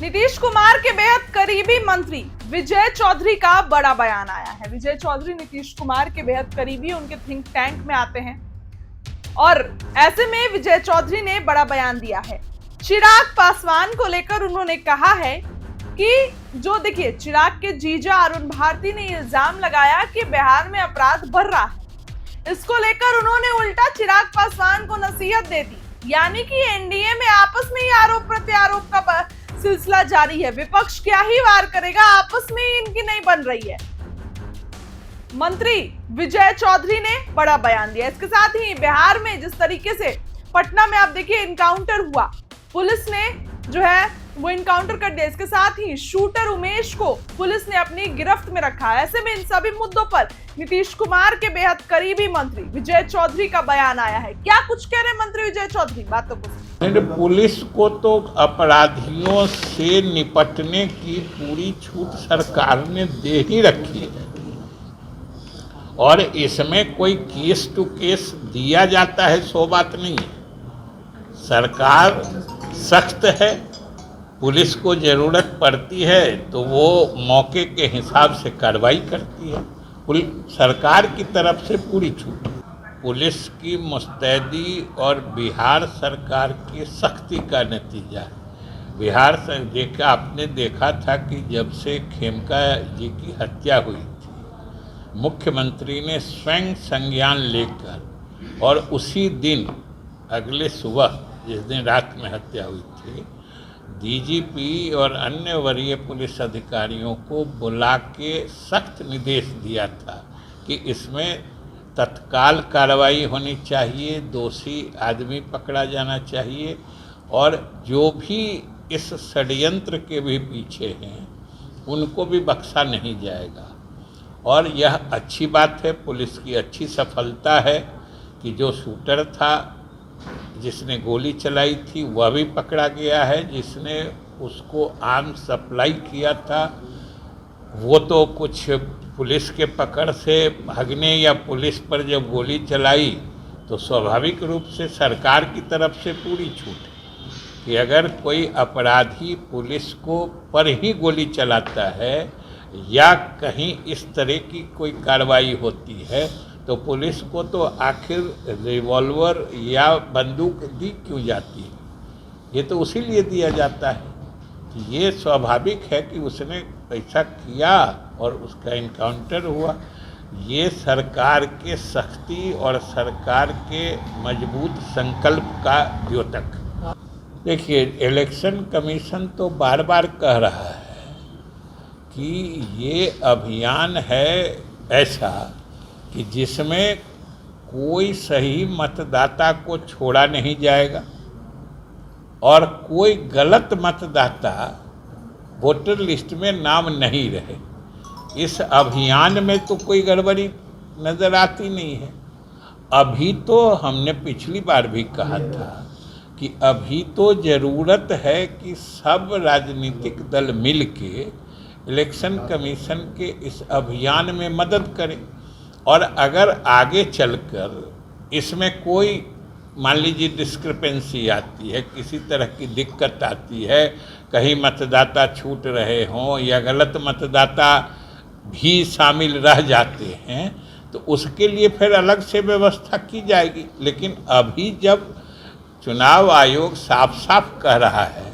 नीतीश कुमार के बेहद करीबी मंत्री विजय चौधरी का बड़ा बयान आया है। विजय चौधरी नीतीश कुमार के बेहद करीबी, उनके थिंक टैंक में आते हैं और ऐसे में विजय चौधरी ने बड़ा बयान दिया है। चिराग पासवान को लेकर उन्होंने कहा है कि जो देखिए, चिराग के जीजा अरुण भारती ने इल्जाम लगाया कि बिहार में अपराध बढ़ रहा है। इसको लेकर उन्होंने उल्टा चिराग पासवान को नसीहत दे दी, यानी कि एनडीए में आपस में ही आरोप प्रत्यारोप का सिलसिला जारी है। विपक्ष क्या ही वार करेगा, आपस में ही इनकी नहीं बन रही है। मंत्री विजय चौधरी ने बड़ा बयान दिया। इसके साथ ही बिहार में जिस तरीके से पटना में आप देखिए इनकाउंटर हुआ, पुलिस ने जो है वो इनकाउंटर कर दिया। इसके साथ ही शूटर उमेश को पुलिस ने अपनी गिरफ्त में रखा है। ऐसे में इन सभी मुद्दों पर नीतीश कुमार के बेहद करीबी मंत्री विजय चौधरी का बयान आया है। क्या कुछ कह रहे मंत्री विजय चौधरी, बातों को पुलिस को तो अपराधियों से निपटने की पूरी छूट सरकार ने दे ही रखी है और इसमें कोई केस टू केस दिया जाता है, सो बात नहीं है। सरकार सख्त है, पुलिस को जरूरत पड़ती है तो वो मौके के हिसाब से कार्रवाई करती है। सरकार की तरफ से पूरी छूट। पुलिस की मुस्तैदी और बिहार सरकार की सख्ती का नतीजा है। बिहार से आपने देखा था कि जब से खेमका जी की हत्या हुई थी, मुख्यमंत्री ने स्वयं संज्ञान लेकर और उसी दिन अगले सुबह जिस दिन रात में हत्या हुई थी, डीजीपी और अन्य वरीय पुलिस अधिकारियों को बुला के सख्त निर्देश दिया था कि इसमें तत्काल कार्रवाई होनी चाहिए, दोषी आदमी पकड़ा जाना चाहिए और जो भी इस षड्यंत्र के भी पीछे हैं उनको भी बख्शा नहीं जाएगा। और यह अच्छी बात है, पुलिस की अच्छी सफलता है कि जो शूटर था, जिसने गोली चलाई थी, वह भी पकड़ा गया है। जिसने उसको आर्म सप्लाई किया था वो तो कुछ पुलिस के पकड़ से भागने या पुलिस पर जब गोली चलाई तो स्वाभाविक रूप से सरकार की तरफ से पूरी छूट है कि अगर कोई अपराधी पुलिस को पर ही गोली चलाता है या कहीं इस तरह की कोई कार्रवाई होती है तो पुलिस को तो आखिर रिवॉल्वर या बंदूक दी क्यों जाती है? ये तो उसी लिए दिया जाता है कि ये स्वाभाविक है कि उसने ऐसा किया और उसका इनकाउंटर हुआ। ये सरकार के सख्ती और सरकार के मजबूत संकल्प का द्योतक। देखिए, इलेक्शन कमीशन तो बार बार कह रहा है कि ये अभियान है ऐसा कि जिसमें कोई सही मतदाता को छोड़ा नहीं जाएगा और कोई गलत मतदाता वोटर लिस्ट में नाम नहीं रहे। इस अभियान में तो कोई गड़बड़ी नज़र आती नहीं है। अभी तो हमने पिछली बार भी कहा था कि अभी तो ज़रूरत है कि सब राजनीतिक दल मिल के इलेक्शन कमीशन के इस अभियान में मदद करें और अगर आगे चलकर इसमें कोई मान लीजिए डिस्क्रिपेंसी आती है, किसी तरह की दिक्कत आती है, कहीं मतदाता छूट रहे हों या गलत मतदाता भी शामिल रह जाते हैं तो उसके लिए फिर अलग से व्यवस्था की जाएगी। लेकिन अभी जब चुनाव आयोग साफ साफ कह रहा है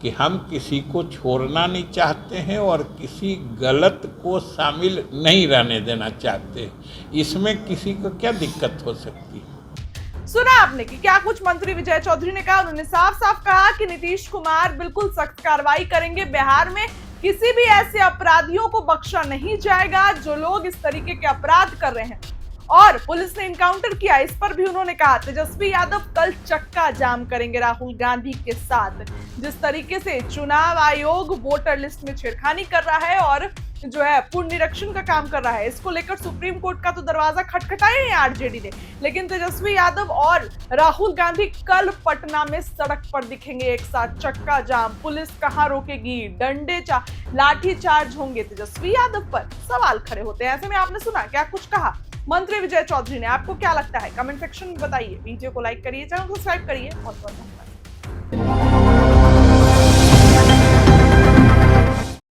कि हम किसी को छोड़ना नहीं चाहते हैं और किसी गलत को शामिल नहीं रहने देना चाहते, इसमें किसी को क्या दिक्कत हो सकती है? सुना आपने कि क्या कुछ मंत्री विजय चौधरी ने कहा। उन्होंने साफ साफ कहा कि नीतीश कुमार बिल्कुल सख्त कार्रवाई करेंगे। बिहार में किसी भी ऐसे अपराधियों को बख्शा नहीं जाएगा जो लोग इस तरीके के अपराध कर रहे हैं। और पुलिस ने इनकाउंटर किया, इस पर भी उन्होंने कहा तेजस्वी यादव कल चक्का जाम करेंगे राहुल गांधी के साथ। जिस तरीके से चुनाव आयोग वोटर लिस्ट में छेड़खानी कर रहा है और जो है पुनरीक्षण का काम कर रहा है, इसको लेकर सुप्रीम कोर्ट का तो दरवाजा खटखटाया है आरजेडी ने। लेकिन तेजस्वी यादव और राहुल गांधी कल पटना में सड़क पर दिखेंगे एक साथ, चक्का जाम। पुलिस कहां रोकेगी? डंडे लाठी चार्ज होंगे तेजस्वी यादव पर, सवाल खड़े होते हैं। ऐसे में आपने सुना क्या कुछ कहा मंत्री विजय चौधरी ने। आपको क्या लगता है कमेंट सेक्शन में बताइए। वीडियो को लाइक करिए, चैनल को सब्सक्राइब करिए। बहुत बहुत धन्यवाद।